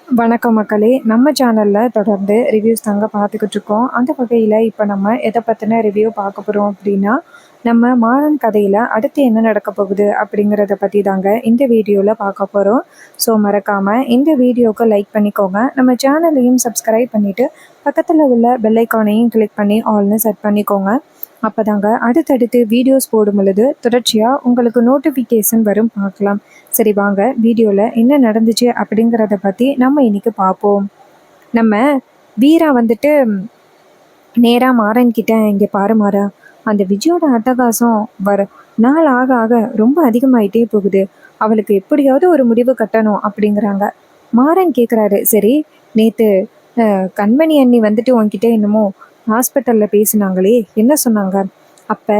வணக்கம் மக்களே! நம்ம சேனல்ல தொடர்ந்து ரிவ்யூஸ் தாங்க பார்த்துக்கிட்டு இருக்கோம். அந்த வகையில இப்ப நம்ம எத பத்தின ரிவ்யூ பார்க்க போறோம் அப்படின்னா, நம்ம மாறன் கதையில அடுத்து என்ன நடக்க போகுது அப்படிங்கிறத பத்தி தாங்க இந்த வீடியோல பார்க்க போறோம். ஸோ மறக்காம இந்த வீடியோக்கு லைக் பண்ணிக்கோங்க. நம்ம சேனலையும் சப்ஸ்கிரைப் பண்ணிட்டு, பக்கத்துல உள்ள பெல் ஐகானையும் கிளிக் பண்ணி ஆல்னு செட் பண்ணிக்கோங்க. அப்பதாங்க அடுத்தடுத்து வீடியோஸ் போடும் பொழுது தொடர்ச்சியா உங்களுக்கு நோட்டிஃபிகேஷன் வரும் பார்க்கலாம். சரி வாங்க வீடியோல என்ன நடந்துச்சு அப்படிங்கிறத பத்தி நம்ம இன்னைக்கு பார்ப்போம். நம்ம வீரா வந்துட்டு நேரா மாறன் கிட்ட, இங்க பாரு மாறா, அந்த விஜயோட அட்டகாசம் வர நாள் ஆக ஆக ரொம்ப அதிகமாயிட்டே போகுது. அவளுக்கு எப்படியாவது ஒரு முடிவு கட்டணும் அப்படிங்கிறாங்க. மாறன் கேக்குறாரு, சரி நேத்து கண்மணி அண்ணி வந்துட்டு உன்கிட்ட என்னமோ ஹாஸ்பிட்டல்ல பேசினாங்களே, என்ன சொன்னாங்க? அப்ப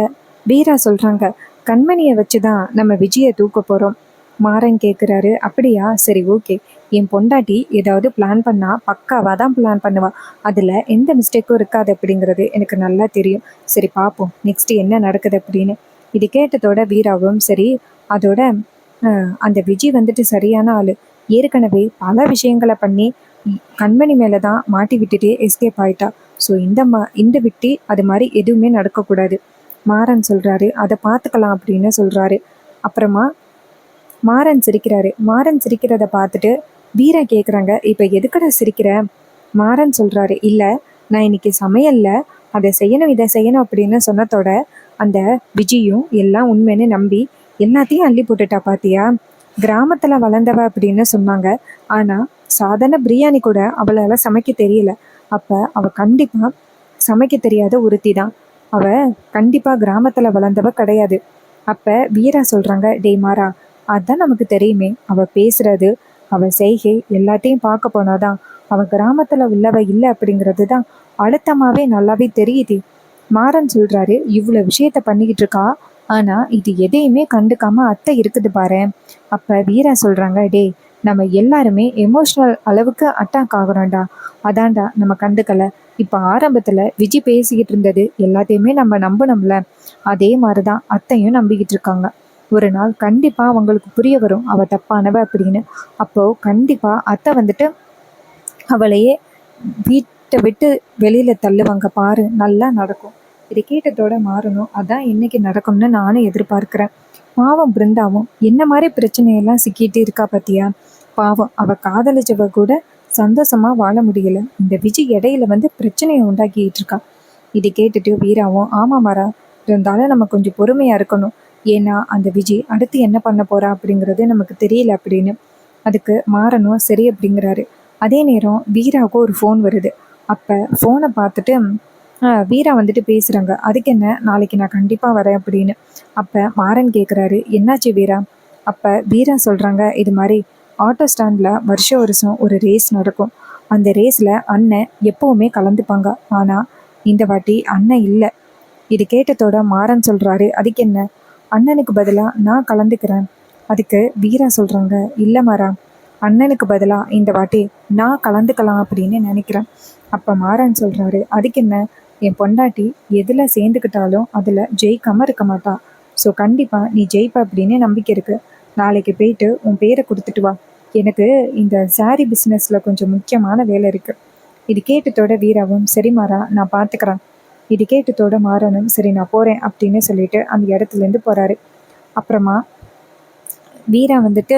வீரா சொல்றாங்க, கண்மணியை வச்சுதான் நம்ம விஜயை தூக்க போறோம். மாறன் கேக்குறாரு, அப்படியா, சரி ஓகே. என் பொண்டாட்டி ஏதாவது பிளான் பண்ணா பக்காவா தான் பிளான் பண்ணுவா. அதுல எந்த மிஸ்டேக்கும் இருக்காது அப்படிங்கிறது எனக்கு நல்லா தெரியும். சரி பார்ப்போம் நெக்ஸ்ட் என்ன நடக்குது அப்படின்னு. இது கேட்டதோட வீராவும் சரி, அதோட அந்த விஜய் வந்துட்டு சரியான ஆளு. ஏற்கனவே பல விஷயங்களை பண்ணி கண்மணி மேலே தான் மாட்டி விட்டுட்டு எஸ்கேப் ஆயிட்டா. ஸோ இந்த விட்டி அது மாதிரி எதுவுமே நடக்கக்கூடாது. மாறன் சொல்றாரு, அதை பார்த்துக்கலாம் அப்படின்னு சொல்றாரு. அப்புறமா மாறன் சிரிக்கிறாரு. மாறன் சிரிக்கிறத பார்த்துட்டு வீரா கேட்குறாங்க, இப்போ எதுக்கடா சிரிக்கிற? மாறன் சொல்றாரு, இல்லை நான் இன்னைக்கு சமையல்ல அதை செய்யணும் இதை செய்யணும் அப்படின்னு சொன்னதோட அந்த விஜயும் எல்லாம் உண்மைன்னு நம்பி எல்லாத்தையும் அள்ளி போட்டுட்டா பாத்தியா? கிராமத்துல வளர்ந்தவ அப்படின்னு சொன்னாங்க. ஆனா சாதாரண பிரியாணி கூட அவளால சமைக்க தெரியல. அப்ப அவ கண்டிப்பா சமைக்க தெரியாத ஒருத்தி தான். அவ கண்டிப்பா கிராமத்துல வளர்ந்தவ கிடையாது. அப்ப வீரா சொல்றாங்க, டேய் மாறா, அதான் நமக்கு தெரியுமே, அவ பேசுறது அவ செய்கை எல்லாத்தையும் பார்க்க போனாதான் அவ கிராமத்துல உள்ளவ இல்லை அப்படிங்கிறது தான் அழுத்தமாவே நல்லாவே தெரியுது. மாறன் சொல்றாரு, இவ்வளவு விஷயத்த பண்ணிக்கிட்டு இருக்கா, ஆனா இது எதையுமே கண்டுக்காம அத்தை இருக்குது பாரு. அப்ப வீரா சொல்றாங்க, டேய் நம்ம எல்லாருமே எமோஷனல் அளவுக்கு அட்டாக் ஆகுறோம்டா. அதான்டா நம்ம கண்டுக்கல. இப்ப ஆரம்பத்துல விஜி பேசிக்கிட்டு இருந்தது எல்லாத்தையுமே நம்ம நம்பணும்ல, அதே மாதிரிதான் அத்தையும் நம்பிக்கிட்டு இருக்காங்க. ஒரு நாள் கண்டிப்பா அவங்களுக்கு புரிய வரும் அவ தப்பானவ அப்படின்னு. அப்போ கண்டிப்பா அத்தை வந்துட்டு அவளையே வீட்டை விட்டு வெளியில தள்ளுவாங்க பாரு, நல்லா நடக்கும். இதை கேட்டதோட மாறணும், அதான் இன்னைக்கு நடக்கும்னு நானும் எதிர்பார்க்கிறேன். பாவம் பிருந்தாவும் என்ன மாதிரி பிரச்சனையெல்லாம் சிக்கிட்டு இருக்கா பத்தியா? பாவம் அவ காதலிச்சவ கூட சந்தோஷமா வாழ முடியல. இந்த விஜய் இடையில வந்து பிரச்சனையை உண்டாக்கிட்டு இருக்கா. இதை கேட்டுட்டு வீராவும், ஆமா மாறா, இருந்தாலும் நம்ம கொஞ்சம் பொறுமையா இருக்கணும். ஏன்னா அந்த விஜய் அடுத்து என்ன பண்ண போறா அப்படிங்கிறது நமக்கு தெரியல அப்படின்னு. அதுக்கு மாறனும் சரி அப்படிங்கிறாரு. அதே நேரம் வீராவுக்கு ஒரு ஃபோன் வருது. அப்போ ஃபோனை பார்த்துட்டு வீரா வந்துட்டு பேசுகிறாங்க, அதுக்கு என்ன, நாளைக்கு நான் கண்டிப்பாக வரேன் அப்படின்னு. அப்போ மாறன் கேட்குறாரு, என்னாச்சு வீரா? அப்போ வீரா சொல்கிறாங்க, இது மாதிரி ஆட்டோ ஸ்டாண்டில் வருஷம் வருஷம் ஒரு ரேஸ் நடக்கும். அந்த ரேஸில் அண்ணன் எப்போவுமே கலந்துப்பாங்க. ஆனால் இந்த வாட்டி அண்ணன் இல்லை. இது கேட்டதோட மாறன் சொல்கிறாரு, அதுக்கு என்ன, அண்ணனுக்கு பதிலாக நான் கலந்துக்கிறேன். அதுக்கு வீரா சொல்கிறாங்க, இல்லை மாறா, அண்ணனுக்கு பதிலாக இந்த வாட்டி நான் கலந்துக்கலாம் அப்படின்னு நினைக்கிறேன். அப்போ மாறன் சொல்கிறாரு, அதுக்கு என்ன, என் பொண்டாட்டி எதில் சேர்ந்துக்கிட்டாலும் அதில் ஜெயிக்காமல் இருக்க மாட்டா. ஸோ கண்டிப்பாக நீ ஜெயிப்ப அப்படின்னு நம்பிக்கை இருக்குது. நாளைக்கு போயிட்டு உன் பேரை கொடுத்துட்டு வா. எனக்கு இந்த சாரி பிஸ்னஸில் கொஞ்சம் முக்கியமான வேலை இருக்குது. இது கேட்டதோட வீராவும், சரி மாறா, நான் பார்த்துக்கிறேன். இது கேட்டதோட மாறனும், சரி நான் போகிறேன் அப்படின்னு சொல்லிட்டு அந்த இடத்துலேருந்து போகிறாரு. அப்புறமா வீரா வந்துட்டு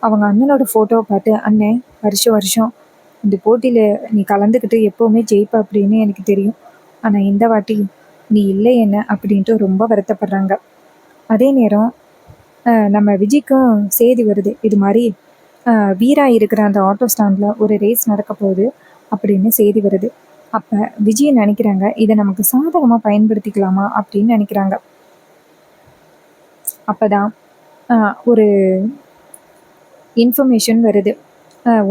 அவங்க அண்ணனோட ஃபோட்டோவை பார்த்து, அண்ணன் வருஷம் வருஷம் இந்த போட்டியில் நீ கலந்துக்கிட்டு எப்போவுமே ஜெயிப்ப அப்படின்னு எனக்கு தெரியும். ஆனால் இந்த வாட்டி நீ இல்லை என்ன அப்படின்ட்டு ரொம்ப வருத்தப்படுறாங்க. அதே நேரம் நம்ம விஜய்க்கும் செய்தி வருது, இது மாதிரி வீரா இருக்கிற அந்த ஆட்டோ ஸ்டாண்டில் ஒரு ரேஸ் நடக்க போகுது அப்படின்னு செய்தி வருது. அப்போ விஜய் நினைக்கிறாங்க, இதை நமக்கு சாதகமாக பயன்படுத்திக்கலாமா அப்படின்னு நினைக்கிறாங்க. அப்போ தான் ஒரு இன்ஃபர்மேஷன் வருது,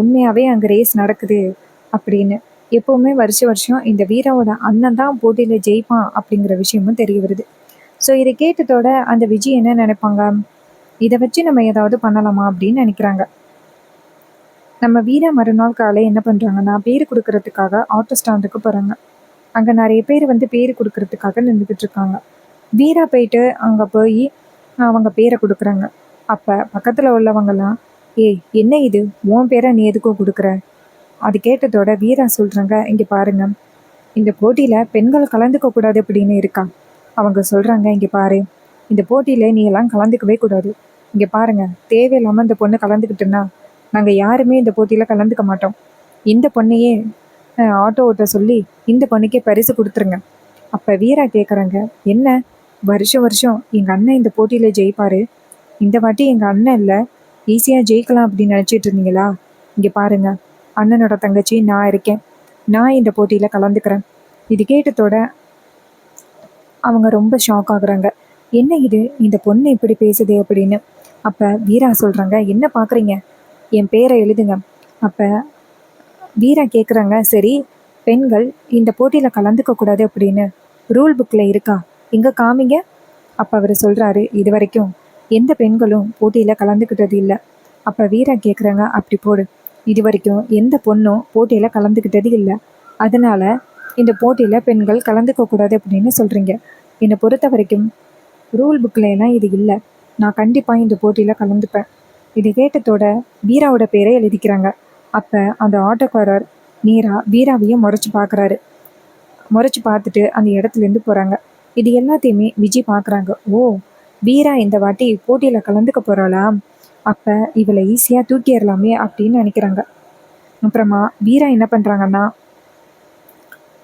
உண்மையாகவே அங்கே ரேஸ் நடக்குது அப்படின்னு. எப்போவுமே வருஷம் வருஷம் இந்த வீராவோட அண்ணன் தான் போட்டியில் ஜெயிப்பான் அப்படிங்கிற விஷயமும் தெரிய வருது. ஸோ இதை கேட்டதோட அந்த விஜய் என்ன நினைப்பாங்க, இதை வச்சு நம்ம ஏதாவது பண்ணலாமா அப்படின்னு நினைக்கிறாங்க. நம்ம வீரா மறுநாள் காலை என்ன பண்ணுறாங்கன்னா, பேர் கொடுக்கறதுக்காக ஆட்டோ ஸ்டாண்டுக்கு போகிறாங்க. அங்கே நிறைய பேர் வந்து பேர் கொடுக்கறதுக்காக நின்றுக்கிட்டு இருக்காங்க. வீரா போயிட்டு அங்கே போய் அவங்க பேரை கொடுக்குறாங்க. அப்போ பக்கத்தில் உள்ளவங்கலாம், ஏய் என்ன இது, உன் பேரை நீ எதுக்கோ கொடுக்குற? அது கேட்டதோட வீரா சொல்கிறாங்க, இங்கே பாருங்க, இந்த போட்டியில் பெண்கள் கலந்துக்க கூடாது அப்படின்னு இருக்கா. அவங்க சொல்கிறாங்க, இங்கே பாரு, இந்த போட்டியில் நீ எல்லாம் கலந்துக்கவே கூடாது. இங்கே பாருங்க, தேவையில்லாமல் இந்த பொண்ணு கலந்துக்கிட்டுன்னா நாங்கள் யாருமே இந்த போட்டியில் கலந்துக்க மாட்டோம். இந்த பொண்ணையே ஆட்டோ ஓட்ட சொல்லி இந்த பொண்ணுக்கே பரிசு கொடுத்துருங்க. அப்போ வீரா கேட்குறாங்க, என்ன வருஷம் வருஷம் எங்கள் அண்ணன் இந்த போட்டியில் ஜெயிப்பார், இந்த வாட்டி எங்கள் அண்ணன் இல்லை, ஈஸியாக ஜெயிக்கலாம் அப்படின்னு நினச்சிட்டு இருந்தீங்களா? இங்கே பாருங்க, அண்ணனோட தங்கச்சி நான் இருக்கேன், நான் இந்த போட்டியில் கலந்துக்கிறேன். இது கேட்டதோட அவங்க ரொம்ப ஷாக் ஆகுறாங்க. என்ன இது, இந்த பொண்ணு இப்படி பேசுதே அப்படின்னு. அப்போ வீரா சொல்கிறாங்க, என்ன பார்க்குறீங்க, என் பேரை எழுதுங்க. அப்போ வீரா கேட்குறாங்க, சரி பெண்கள் இந்த போட்டியில் கலந்துக்க கூடாது அப்படின்னு ரூல் புக்கில் இருக்கா, இங்கே காமிங்க. அப்போ அவர் சொல்கிறாரு, இது வரைக்கும் எந்த பெண்களும் போட்டியில் கலந்துக்கிட்டது இல்லை. அப்போ வீரா கேட்குறாங்க, அப்படி போடு, இது வரைக்கும் எந்த பொண்ணும் போட்டியில் கலந்துக்கிட்டது இல்லை, அதனால் இந்த போட்டியில் பெண்கள் கலந்துக்க கூடாது அப்படின்னு சொல்கிறீங்க. என்னை பொறுத்த வரைக்கும் ரூல் புக்கில் எல்லாம் இது இல்லை, நான் கண்டிப்பாக இந்த போட்டியில் கலந்துப்பேன். இதை கேட்டதோட வீராவோட பேரை எழுதிக்கிறாங்க. அப்போ அந்த ஆட்டோக்காரர் நேராக வீராவையும் முறைச்சி பார்க்குறாரு. முறைச்சி பார்த்துட்டு அந்த இடத்துலேருந்து போகிறாங்க. இது எல்லாத்தையுமே விஜய் பார்க்குறாங்க. ஓ, வீரா இந்த வாட்டி போட்டியில் கலந்துக்க போகிறாளா, அப்போ இவளை ஈஸியாக தூக்கிடலாமே அப்படின்னு நினைக்கிறாங்க. அப்புறமா வீரா என்ன பண்ணுறாங்கன்னா,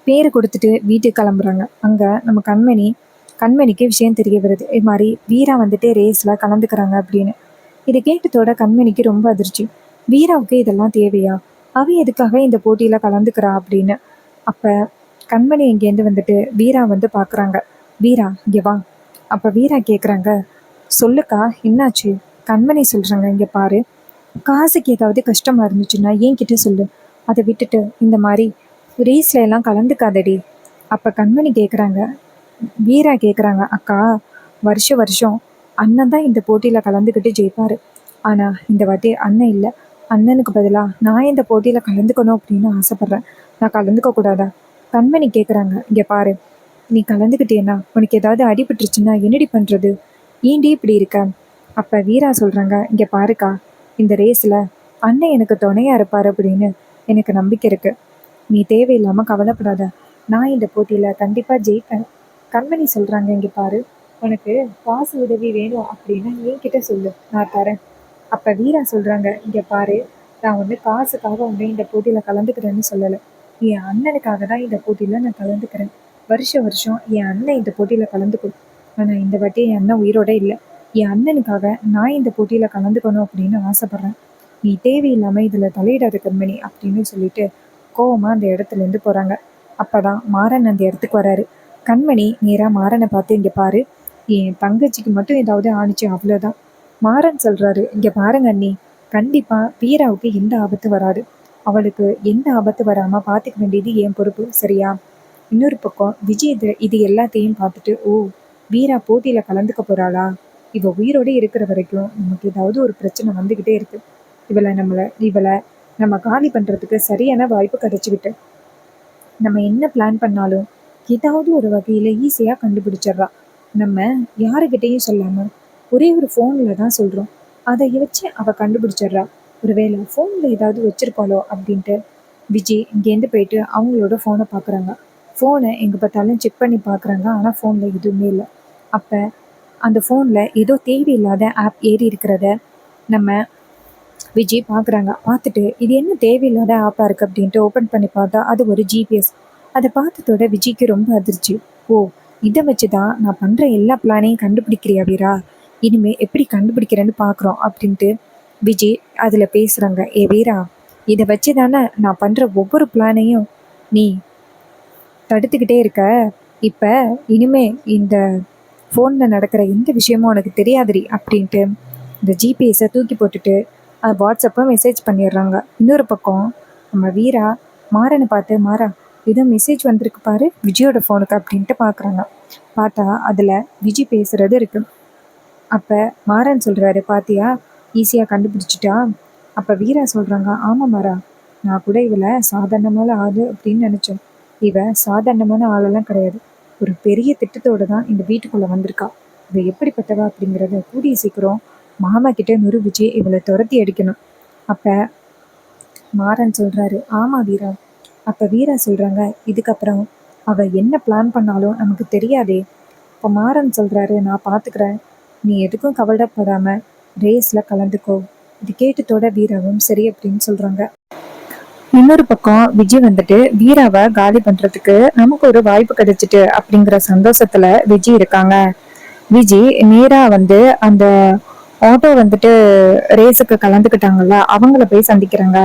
பேர் கொடுத்துட்டு வீட்டுக்கு கிளம்புறாங்க. அங்கே நம்ம கண்மணிக்கு விஷயம் தெரிய வருது, இது மாதிரி வீரா வந்துட்டு ரேஸில் கலந்துக்கிறாங்க அப்படின்னு. இதை கேட்டதோட கண்மணிக்கு ரொம்ப அதிர்ச்சி. வீராவுக்கு இதெல்லாம் தேவையா, அவ எதுக்காக இந்த போட்டியில் கலந்துக்கிறா அப்படின்னு. அப்போ கண்மணி இங்கேருந்து வந்துட்டு வீரா வந்து பார்க்குறாங்க. வீரா இங்கே வா. அப்போ வீரா கேட்குறாங்க, சொல்லுக்கா என்னாச்சு? கண்மணி சொல்கிறாங்க, இங்கே பாரு, காசுக்கு ஏதாவது கஷ்டமாக இருந்துச்சுன்னா என்கிட்ட சொல்லு, அதை விட்டுட்டு இந்த மாதிரி ரேஸ்ல எல்லாம் கலந்துக்காதடி. அப்போ கண்மணி கேட்குறாங்க, வீரா கேட்குறாங்க, அக்கா வருஷம் வருஷம் அண்ணன் தான் இந்த போட்டியில் கலந்துக்கிட்டு ஜெயிப்பார், ஆனால் இந்த வாட்டி அண்ணன் இல்லை, அண்ணனுக்கு பதிலாக நான் இந்த போட்டியில் கலந்துக்கணும் அப்படின்னு ஆசைப்பட்றேன், நான் கலந்துக்க கூடாதா? கண்மணி கேட்குறாங்க, இங்கே பாரு, நீ கலந்துக்கிட்டேன்னா உனக்கு ஏதாவது அடிபட்டுருச்சுன்னா என்னடி பண்ணுறது, ஏண்டி இப்படி இருக்க? அப்போ வீரா சொல்கிறாங்க, இங்கே பாருக்கா, இந்த ரேஸில் அண்ணன் எனக்கு துணையாக இருப்பார் அப்படின்னு எனக்கு நம்பிக்கை இருக்குது, நீ தேவையில்லாமல் கவலைப்படாத, நான் இந்த போட்டியில் கண்டிப்பாக ஜெயிப்பேன். கண்மணி சொல்கிறாங்க, இங்கே பாரு, உனக்கு காசு உதவி வேணும் அப்படின்னா என்கிட்ட சொல்லு, நான் தரேன். அப்போ வீரா சொல்கிறாங்க, இங்கே பாரு, நான் வந்து காசுக்காக வந்து இந்த போட்டியில் கலந்துக்கிறேன்னு சொல்லலை, என் அண்ணனுக்காக தான் இந்த போட்டியில் நான் கலந்துக்கிறேன். வருஷம் வருஷம் என் அண்ணன் இந்த போட்டியில் கலந்துக்கணும், ஆனால் இந்த வாட்டி என் அண்ணன் உயிரோட இல்லை, என் அண்ணனுக்காக நான் இந்த போட்டியில் கலந்துக்கணும் அப்படின்னு ஆசைப்பட்றேன், நீ தேவையில்லாமல் இதில் தலையிடாத கண்மணி அப்படின்னு சொல்லிட்டு கோவமாக அந்த இடத்துலேருந்து போகிறாங்க. அப்போ தான் மாறன் அந்த இடத்துக்கு வராரு. கண்மணி நேராக மாறனை பார்த்து, இங்கே பாரு, என் தங்கச்சிக்கு மட்டும் ஏதாவது ஆணிச்சு அவ்வளோதான். மாறன் சொல்கிறாரு, இங்கே பாருங்க அண்ணி, கண்டிப்பாக வீராவுக்கு எந்த ஆபத்து வராது, அவளுக்கு எந்த ஆபத்து வராமல் பார்த்துக்க வேண்டியது என் பொறுப்பு, சரியா? இன்னொரு பக்கம் விஜய் இது எல்லாத்தையும் பார்த்துட்டு, ஓ, வீரா போட்டியில் கலந்துக்க போகிறாளா, இவ உயிரோடு இருக்கிற வரைக்கும் நமக்கு ஏதாவது ஒரு பிரச்சனை வந்துக்கிட்டே இருக்கு, இவளை நம்ம காலி பண்ணுறதுக்கு சரியான வாய்ப்பு கிடச்சிக்கிட்டு நம்ம என்ன பிளான் பண்ணாலும் ஏதாவது ஒரு வகையில் ஈஸியாக கண்டுபிடிச்சிட்றா. நம்ம யாருக்கிட்டேயும் சொல்லாமல் ஒரே ஒரு ஃபோனில் தான் சொல்கிறோம், அதை வச்சு அவள் கண்டுபிடிச்சிட்றா, ஒருவேளை ஃபோனில் ஏதாவது வச்சுருப்பாளோ அப்படின்ட்டு விஜய் இங்கேருந்து போயிட்டு அவங்களோட ஃபோனை பார்க்குறாங்க. ஃபோனை எங்கே பார்த்தாலும் செக் பண்ணி பார்க்குறாங்க, ஆனால் ஃபோனில் எதுவுமே இல்லை. அப்போ அந்த ஃபோனில் ஏதோ தேவையில்லாத ஆப் ஏறி இருக்கிறத நம்ம விஜய் பார்க்குறாங்க. பார்த்துட்டு இது என்ன தேவையில்லாத ஆப்பாக இருக்குது அப்படின்ட்டு ஓப்பன் பண்ணி பார்த்தா அது ஒரு ஜிபிஎஸ். அதை பார்த்ததோட விஜய்க்கு ரொம்ப அதிர்ச்சி. ஓ, இதை வச்சு தான் நான் பண்ணுற எல்லா பிளானையும் கண்டுபிடிக்கிறியா வீரா, இனிமேல் எப்படி கண்டுபிடிக்கிறேன்னு பார்க்குறோம் அப்படின்ட்டு விஜய் அதில் பேசுகிறாங்க. ஏ வீரா, இதை வச்சு தானே நான் பண்ணுற ஒவ்வொரு பிளானையும் நீ தடுத்துக்கிட்டே இருக்க, இப்போ இனிமே இந்த ஃபோனில் நடக்கிற எந்த விஷயமும் உனக்கு தெரியாதுடி அப்படின்ட்டு இந்த ஜிபிஎஸை தூக்கி போட்டுட்டு அது வாட்ஸ்அப்பை மெசேஜ் பண்ணிடுறாங்க. இன்னொரு பக்கம் நம்ம வீரா மாறனை பார்த்து, மாறா ஏதோ மெசேஜ் வந்திருக்கு பாரு விஜயோட ஃபோனுக்கு அப்படின்ட்டு பார்க்குறாங்க. பார்த்தா அதில் விஜய் பேசுகிறது இருக்குது. அப்போ மாறன் சொல்கிறாரு, பாத்தியா, ஈஸியாக கண்டுபிடிச்சிட்டா? அப்போ வீரா சொல்கிறாங்க, ஆமாம் மாறா, நான் கூட இவளை சாதாரணமான ஆள் அப்படின்னு நினச்சேன், இவ சாதாரணமான ஆளெல்லாம் கிடையாது, ஒரு பெரிய திட்டத்தோடு தான் இந்த வீட்டுக்குள்ளே வந்திருக்கா, இவ எப்படிப்பட்டவா அப்படிங்கிறத கூடிய சீக்கிரம் மாமா கிட்ட நிரூபிச்சு இவளை துரத்தி அடிக்கணும். அப்ப மாறன் சொல்றாரு, ஆமா வீரா. அப்ப வீரா சொல்றாங்க, இதுக்கப்புறம் அவ என்ன பிளான் பண்ணாலும் நமக்கு தெரியாதே. இப்போ மாறன் சொல்றாரு, நான் பாத்துக்கிறேன், நீ எதுக்கும் கவலைப்படாம ரேஸ்ல கலந்துக்கோ. இது கேட்டதோட வீராவும் சரி அப்படின்னு சொல்றாங்க. இன்னொரு பக்கம் விஜய் வந்துட்டு வீராவை காலி பண்றதுக்கு நமக்கு ஒரு வாய்ப்பு கிடைச்சிட்டு அப்படிங்கிற சந்தோஷத்துல விஜய் இருக்காங்க. விஜய் நேரா வந்து அந்த ஆட்டோ வந்துட்டு ரேஸுக்கு கலந்துக்கிட்டாங்கல்ல அவங்கள போய் சந்திக்கிறாங்க.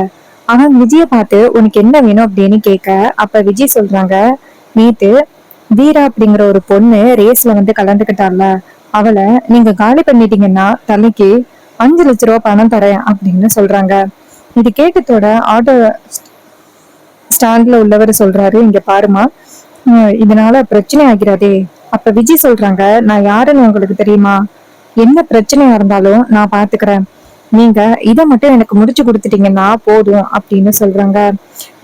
அவன் விஜய பார்த்து உனக்கு என்ன வேணும் அப்படின்னு கேட்க, அப்ப விஜய் சொல்றாங்க, நேத்து வீரா அப்படிங்கிற ஒரு பொண்ணு ரேஸ்ல வந்து கலந்துக்கிட்டால, அவளை நீங்க காலி பண்ணிட்டீங்கன்னா தலைக்கு 5 லட்ச ரூபாய் பணம் தரேன் அப்படின்னு சொல்றாங்க. இது கேட்டதோட ஆட்டோ ஸ்டாண்ட்ல உள்ளவர் சொல்றாரு, இங்க பாருமா, இதனால பிரச்சனை ஆகிறாதே. அப்ப விஜய் சொல்றாங்க, நான் யாருன்னு உங்களுக்கு தெரியுமா? என்ன பிரச்சனையா இருந்தாலும் நான் பாத்துக்கிறேன், நீங்க இதை மட்டும் எனக்கு முடிச்சு கொடுத்துட்டீங்கன்னா போதும் அப்படின்னு சொல்றாங்க.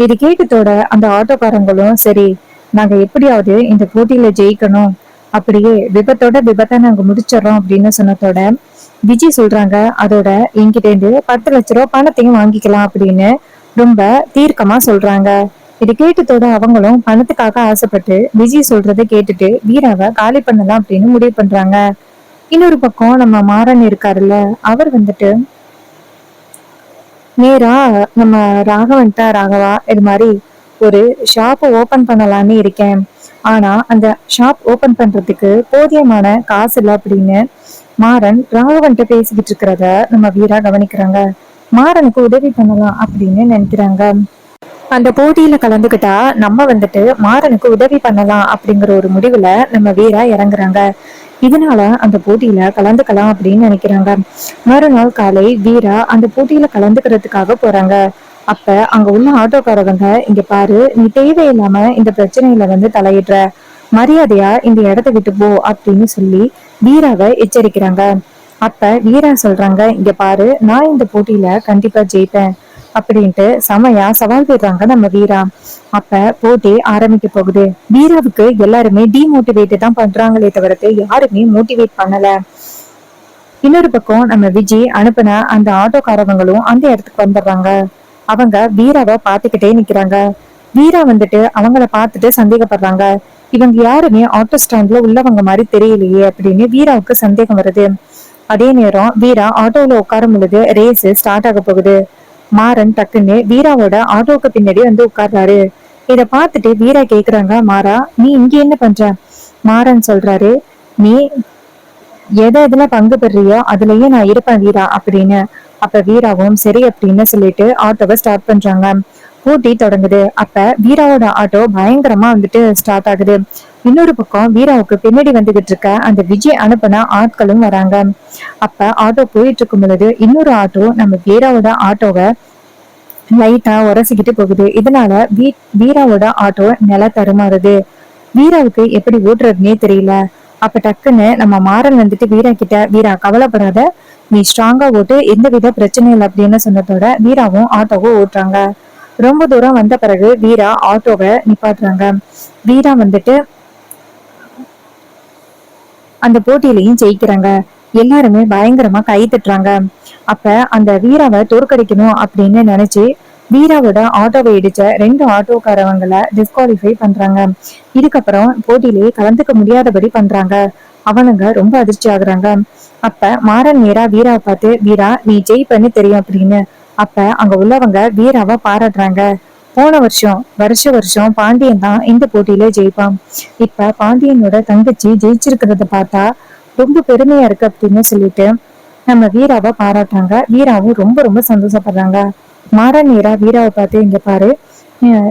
இது கேட்டதோட அந்த ஆட்டோக்காரங்களும் சரி, நாங்க எப்படியாவது இந்த போட்டியில ஜெயிக்கணும், அப்படியே விபத்தோட விபத்தை நாங்க முடிச்சிடறோம் அப்படின்னு சொன்னதோட விஜய் சொல்றாங்க, அதோட என்கிட்ட இருந்து 10 லட்ச ரூபாய் பணத்தையும் வாங்கிக்கலாம் அப்படின்னு ரொம்ப தீர்க்கமா சொல்றாங்க. இது கேட்டதோட அவங்களும் பணத்துக்காக ஆசைப்பட்டு விஜய் சொல்றதை கேட்டுட்டு வீராவை காலி பண்ணலாம் அப்படின்னு முடிவு பண்றாங்க. இன்னொரு பக்கம் நம்ம மாறன் இருக்காருல்ல, அவர் வந்துட்டு நேரா நம்ம ராகவன்ட்ட, ராகவா இது மாதிரி ஒரு ஷாப் ஓபன் பண்ணலான்னு இருக்கேன், ஆனா அந்த ஷாப் ஓபன் பண்றதுக்கு போதியமான காசு இல்லை அப்படின்னு மாறன் ராகவன்ட்ட பேசிக்கிட்டு இருக்கிறத நம்ம வீரா கவனிக்கிறாங்க. மாறனுக்கு உதவி பண்ணலாம் அப்படின்னு நினைக்கிறாங்க. அந்த போட்டியில கலந்துக்கிட்டா நம்ம வந்துட்டு மாறனுக்கு உதவி பண்ணலாம் அப்படிங்கிற ஒரு முடிவுல நம்ம வீரா இறங்குறாங்க. இதனால அந்த போட்டியில கலந்துக்கலாம் அப்படின்னு நினைக்கிறாங்க. மறுநாள் காலை வீரா அந்த போட்டியில கலந்துக்கிறதுக்காக போறாங்க. அப்ப அங்க உள்ள ஆட்டோக்காரவங்க, இங்க பாரு, நீ தேவையில்லாம இந்த பிரச்சனையில வந்து தலையிடுற, மரியாதையா இந்த இடத்த விட்டு போ அப்படின்னு சொல்லி வீராவை எச்சரிக்கிறாங்க. அப்ப வீரா சொல்றாங்க, இங்க பாரு, நான் இந்த போட்டியில கண்டிப்பா ஜெயிப்பேன் அப்படின்ட்டு செமையா சவால் விடுறாங்க நம்ம வீரா. அப்ப போட்டி ஆரம்பிக்க போகுது. வீராவுக்கு எல்லாருமே டிமோட்டிவேட் தான் பண்றாங்களே தவிர்த்து யாருமே மோட்டிவேட் பண்ணல. இன்னொரு பக்கம் நம்ம விஜய் அனுப்பின அந்த ஆட்டோக்காரவங்களும் அந்த இடத்துக்கு வந்துடுறாங்க. அவங்க வீராவை பார்த்துக்கிட்டே நிக்கிறாங்க. வீரா வந்துட்டு அவங்கள பார்த்துட்டு சந்தேகப்படுறாங்க. இவங்க யாருமே ஆட்டோ ஸ்டாண்ட்ல உள்ளவங்க மாதிரி தெரியலையே அப்படின்னு வீராவுக்கு சந்தேகம் வருது. அதே நேரம் வீரா ஆட்டோல உட்காரும் பொழுது ரேஸ் ஸ்டார்ட் ஆக போகுது. மாறன் டக்குன்னு வீராவோட ஆட்டோக்கு பின்னாடி வந்து உட்கார்றாரு. இத பார்த்துட்டு வீரா கேக்குறாங்க, மாறா, நீ இங்க என்ன பண்ற? மாறன் சொல்றாரு, நீ எதுல பங்கு பெறியோ அதுலயே நான் இருப்பேன் வீரா அப்படின்னு. அப்ப வீராவும் சரி அப்படின்னு சொல்லிட்டு ஆட்டோவை ஸ்டார்ட் பண்றாங்க. போட்டி தொடங்குது. அப்ப வீராவோட ஆட்டோ பயங்கரமா வந்துட்டு ஸ்டார்ட் ஆகுது. இன்னொரு பக்கம் வீராவுக்கு பின்னாடி வந்துகிட்டு இருக்க அந்த விஜய் அனுப்பின ஆட்களும் வராங்க. அப்ப ஆட்டோ போயிட்டு இருக்கும் பொழுது இன்னொரு ஆட்டோ நம்ம வீராவோட ஆட்டோவை லைட்டா உரசிக்கிட்டு போகுது. இதனால வீராவோட ஆட்டோ நில தருமாறுது. வீராவுக்கு எப்படி ஓட்டுறதுன்னே தெரியல. அப்ப டக்குன்னு நம்ம மாறன் வந்துட்டு வீரா கிட்ட, வீரா கவலைப்படாத, நீ ஸ்ட்ராங்கா ஓட்டு, எந்த வித பிரச்சனையும் இல்லை அப்படின்னு சொன்னதோட வீராவும் ஆட்டோவும் ஓட்டுறாங்க. ரொம்ப தூரம் வந்த பிறகு வீரா ஆட்டோவை நிப்பாட்டுறாங்க. வீரா வந்துட்டு அந்த போட்டியிலையும் ஜெயிக்கிறாங்க. எல்லாருமே பயங்கரமா கை தட்டுறாங்க. அப்ப அந்த வீராவை தோற்கடிக்கணும் அப்படின்னு நினைச்சு வீராவோட ஆட்டோவை இடிச்ச 2 ஆட்டோக்காரவங்களை டிஸ்குவாலிஃபை பண்றாங்க. இதுக்கப்புறம் போட்டியிலேயே கலந்துக்க முடியாதபடி பண்றாங்க. அவனுங்க ரொம்ப அதிர்ச்சி ஆகுறாங்க. அப்ப மாறன் நேரா வீராவை பார்த்து, வீரா, நீ ஜெயிப்பன்னு தெரியும் அப்படின்னு. அப்ப அங்க உள்ளவங்க வீராவை பாராட்டுறாங்க. போன வருஷம் பாண்டியன் தான் இந்த போட்டியில ஜெயிப்பான். இப்ப பாண்டியனோட தங்கச்சி ஜெயிச்சிருக்கிறத பார்த்தா ரொம்ப பெருமையா இருக்கு அப்படின்னு சொல்லிட்டு நம்ம வீராவை பாராட்டுறாங்க. வீராவும் ரொம்ப ரொம்ப சந்தோஷப்படுறாங்க. மாறன் நேரா வீராவை பார்த்து, இங்க பாரு,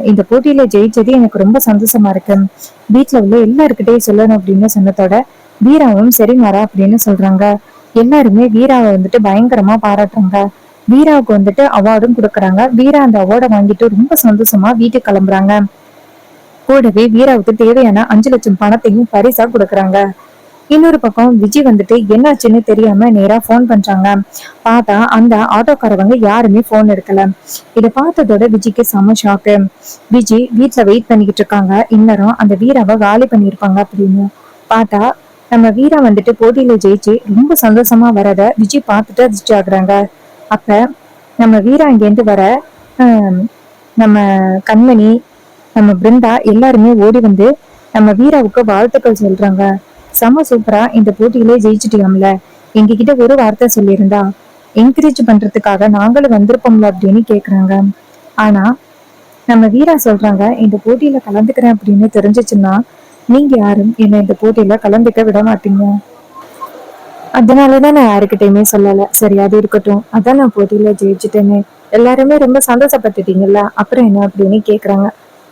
இந்த போட்டியில ஜெயிச்சது எனக்கு ரொம்ப சந்தோஷமா இருக்கு, வீட்டுல உள்ள எல்லாருக்கிட்டையும் சொல்லணும் அப்படின்னு சொன்னதோட வீராவும் சரி மாறா அப்படின்னு சொல்றாங்க. எல்லாருமே வீராவை வந்துட்டு பயங்கரமா பாராட்டுறாங்க. வீராவுக்கு வந்துட்டு அவார்டும் கொடுக்குறாங்க. வீரா அந்த அவார்டை வாங்கிட்டு ரொம்ப சந்தோஷமா வீட்டுக்கு கிளம்புறாங்க. கூடவே வீராவுக்கு தேவையான 5 லட்சம் பணத்தையும் பரிசா கொடுக்குறாங்க. இன்னொரு பக்கம் விஜய் வந்துட்டு என்னாச்சுன்னு தெரியாம நேரா போன் பண்றாங்க. பார்த்தா அந்த ஆட்டோக்காரவங்க யாருமே போன் எடுக்கல. இதை பார்த்ததோட விஜய்க்கு செம ஷாக்கு. விஜய் வீட்டுல வெயிட் பண்ணிக்கிட்டு இருக்காங்க, இந்நேரம் அந்த வீராவை காலி பண்ணிருப்பாங்க அப்படின்னு பார்த்தா நம்ம வீரா வந்துட்டு போட்டியில ஜெயிச்சு ரொம்ப சந்தோஷமா வரத விஜய் பார்த்துட்டு அதிர்ச்சி ஆகுறாங்க. அப்ப நம்ம வீரா இங்கேருந்து வர ஆஹ் நம்ம கண்மணி, நம்ம பிருந்தா எல்லாருமே ஓடி வந்து நம்ம வீராவுக்கு வாழ்த்துக்கள் சொல்றாங்க. செம சூப்பரா இந்த போட்டியிலே ஜெயிச்சிட்டியாம்ல, எங்ககிட்ட ஒரு வார்த்தை சொல்லியிருந்தா என்கரேஜ் பண்றதுக்காக நாங்களும் வந்திருப்போம்ல அப்படின்னு கேக்குறாங்க. ஆனா நம்ம வீரா சொல்றாங்க, இந்த போட்டியில கலந்துக்கிறேன் அப்படின்னு தெரிஞ்சிச்சுன்னா நீங்க யாரும் என்ன இந்த போட்டியில கலந்துக்க விட மாட்டீங்க. அதனாலதான் நான் யாருக்கிட்டையுமே சொல்லல. சரி அது இருக்கட்டும், அதான் நான் போட்டியில ஜெயிச்சுட்டேன்னு எல்லாருமே ரொம்ப சந்தோஷப்பட்டுட்டீங்கல்ல, அப்புறம் என்ன அப்படின்னு கேக்குறாங்க.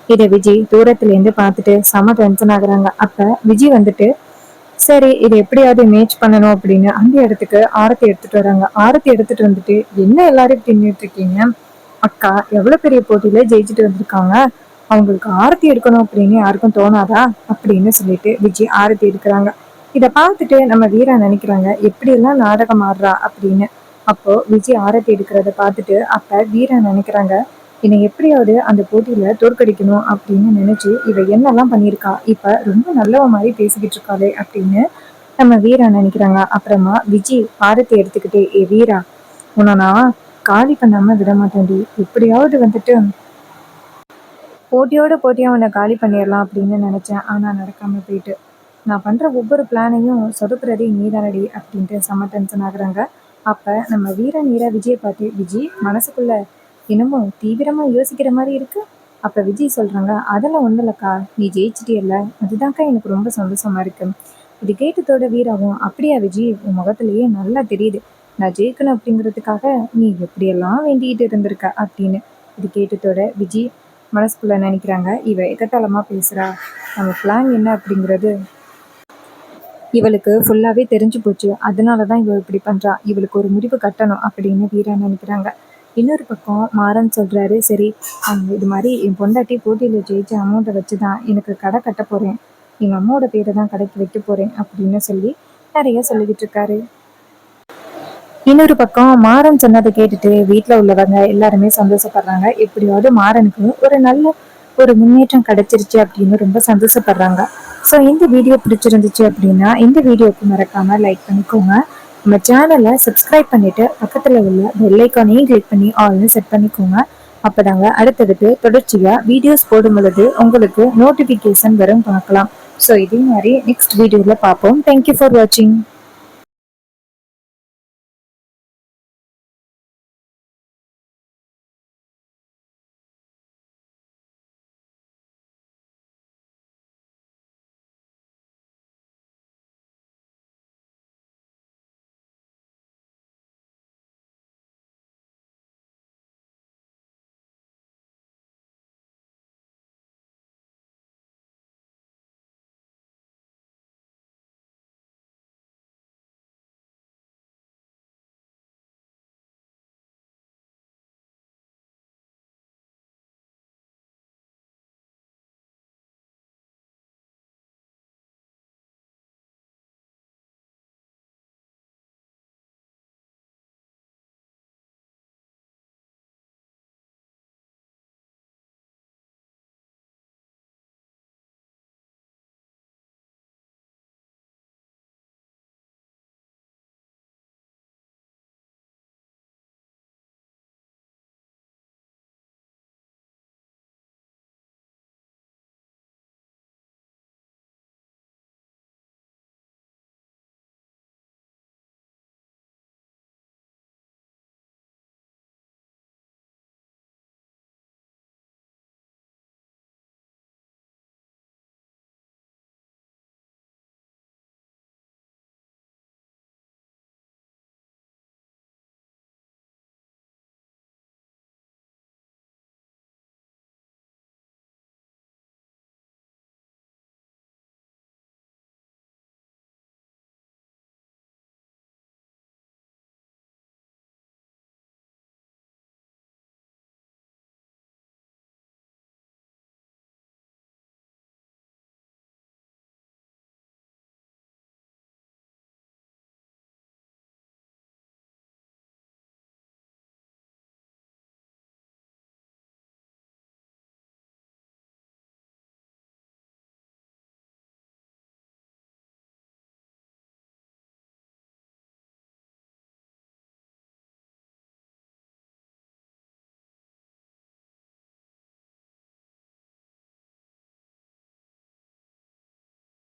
இதை விஜய் தூரத்துல இருந்து பார்த்துட்டு செம டென்ஷன் ஆகுறாங்க. அப்ப விஜய் வந்துட்டு சரி இது எப்படியாவது மேட்ச் பண்ணணும் அப்படின்னு அந்த இடத்துக்கு ஆரத்தி எடுத்துட்டு வராங்க. ஆரத்தி எடுத்துட்டு வந்துட்டு என்ன எல்லாரும் தின்னுட்டு இருக்கீங்க, அக்கா எவ்வளவு பெரிய போட்டியில ஜெயிச்சுட்டு வந்திருக்காங்க, அவங்களுக்கு ஆரத்தி எடுக்கணும் அப்படின்னு யாருக்கும் தோணாதா அப்படின்னு சொல்லிட்டு விஜய் ஆரத்தி எடுக்கிறாங்க. இத பார்த்துட்டு நம்ம வீரா நினைக்கிறாங்க எப்படி எல்லாம் நாடகம் ஆடுறா அப்படின்னு. அப்போ விஜய் ஆரத்தி எடுக்கிறத பார்த்துட்டு அப்ப வீரா நினைக்கிறாங்க, என்னை எப்படியாவது அந்த போட்டியில தோற்கடிக்கணும் அப்படின்னு நினைச்சு இவ என்னெல்லாம் பண்ணியிருக்கா, இப்ப ரொம்ப நல்லவ மாதிரி பேசிக்கிட்டு இருக்காளே அப்படின்னு நம்ம வீரா நினைக்கிறாங்க. அப்புறமா விஜய் ஆரத்தி எடுத்துக்கிட்டே, ஏ வீரா, உன்னை நான் காலி பண்ணாம விட மாட்டேன்டி, எப்படியாவது வந்துட்டு போட்டியோட போட்டியா அவனை காலி பண்ணிடலாம் அப்படின்னு நினைச்சேன், ஆனா நடக்காம போயிட்டு. நான் பண்ற ஒவ்வொரு பிளானையும் சொதுப்புறதே நீதானடி அப்படின்ட்டு செம டென்ஷன் ஆகுறாங்க. அப்ப நம்ம வீரன் வீரா விஜயை பார்த்து, விஜய் மனசுக்குள்ள இன்னமும் தீவிரமா யோசிக்கிற மாதிரி இருக்கு. அப்ப விஜய் சொல்றாங்க, அதெல்லாம் ஒண்ணும் இல்லக்கா, நீ ஜெயிச்சிட்டியல்ல, அதுதான்க்கா எனக்கு ரொம்ப சந்தோஷமா இருக்கு. இது கேட்டதோட வீராவும், அப்படியா விஜய், உன் முகத்திலேயே நல்லா தெரியுது நான் ஜெயிக்கணும் அப்படிங்கிறதுக்காக நீ எப்படியெல்லாம் வேண்டிகிட்டு இருந்திருக்க அப்படின்னு. இது கேட்டதோட விஜய் மனசுக்குள்ள நினைக்கிறாங்க, இவ எகத்தாளமா பேசுறா, நம்ம பிளான் என்ன அப்படிங்கிறது இவளுக்கு ஃபுல்லாவே தெரிஞ்சு போச்சு, அதனாலதான் இவ இப்படி பண்றா, இவளுக்கு ஒரு முடிவு கட்டணும் அப்படின்னு வீரா நினைக்கிறாங்க. இன்னொரு பக்கம் மாறன் சொல்றாரு, சரி இது மாதிரி என் பொண்டாட்டி போட்டியில ஜெயிச்ச அமௌண்ட்டை வச்சுதான் எனக்கு கடை கட்ட போறேன், எங்க அம்மாவோட பேரை தான் கடைக்கு வைக்க போறேன் அப்படின்னு சொல்லி நிறைய சொல்லிக்கிட்டு இருக்காரு. இன்னொரு பக்கம் மாறன் சொன்னதை கேட்டுட்டு வீட்டுல உள்ளவங்க எல்லாருமே சந்தோஷப்படுறாங்க. எப்படியாவது மாறனுக்கு ஒரு நல்ல ஒரு முன்னேற்றம் கிடைச்சிருச்சு அப்படின்னு ரொம்ப சந்தோஷப்படுறாங்க. ஸோ இந்த வீடியோ பிடிச்சிருந்துச்சு அப்படின்னா இந்த வீடியோக்கு மறக்காம லைக் பண்ணிக்கோங்க. நம்ம சேனலை சப்ஸ்கிரைப் பண்ணிட்டு பக்கத்துல உள்ள பெல் ஐக்கானையும் கிளிக் பண்ணி ஆல்னு செட் பண்ணிக்கோங்க. அப்பதாங்க அடுத்தடுத்து தொடர்ச்சியா வீடியோஸ் போடும் பொழுது உங்களுக்கு நோட்டிபிகேஷன் வரும் பார்க்கலாம். ஸோ இதே மாதிரி நெக்ஸ்ட் வீடியோல பார்ப்போம். தேங்க்யூ ஃபார் வாட்சிங்.